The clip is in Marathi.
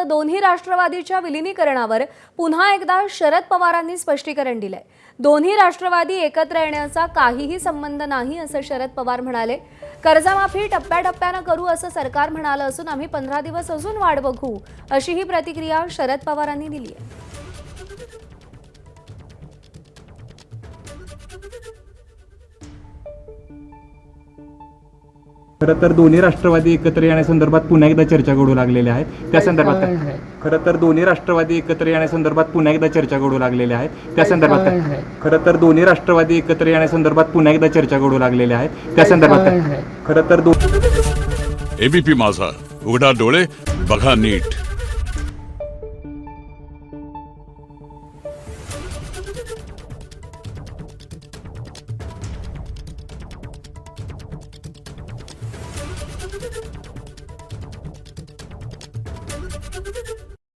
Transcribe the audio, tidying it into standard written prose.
दोन्ही राष्ट्रवादीच्या विलिनीकरणावर पुन्हा एकदा शरद पवारांनी स्पष्टीकरण दिलंय। दोन्ही राष्ट्रवादी एकत्र येण्याचा काहीही संबंध नाही असं शरद पवार म्हणाले। कर्जमाफी टप्प्याटप्प्याने करू असं सरकार म्हणालं असून आम्ही 15 दिवस अजून वाट बघू अशी ही प्रतिक्रिया शरद पवारांनी दिली आहे। खरं तर दोन्ही राष्ट्रवादी एकत्र येण्यासंदर्भात पुन्हा एकदा चर्चा घडू लागलेल्या आहेत। त्या संदर्भात खरं तर दोन्ही राष्ट्रवादी एकत्र येण्यासंदर्भात पुन्हा एकदा चर्चा घडू लागलेल्या आहेत। त्या संदर्भात खरं तर दोन्ही राष्ट्रवादी एकत्र येण्यासंदर्भात पुन्हा एकदा चर्चा घडू लागलेल्या आहेत। त्या संदर्भात खरं तर एबीपी माझा, उघडा डोळे बघा नीट।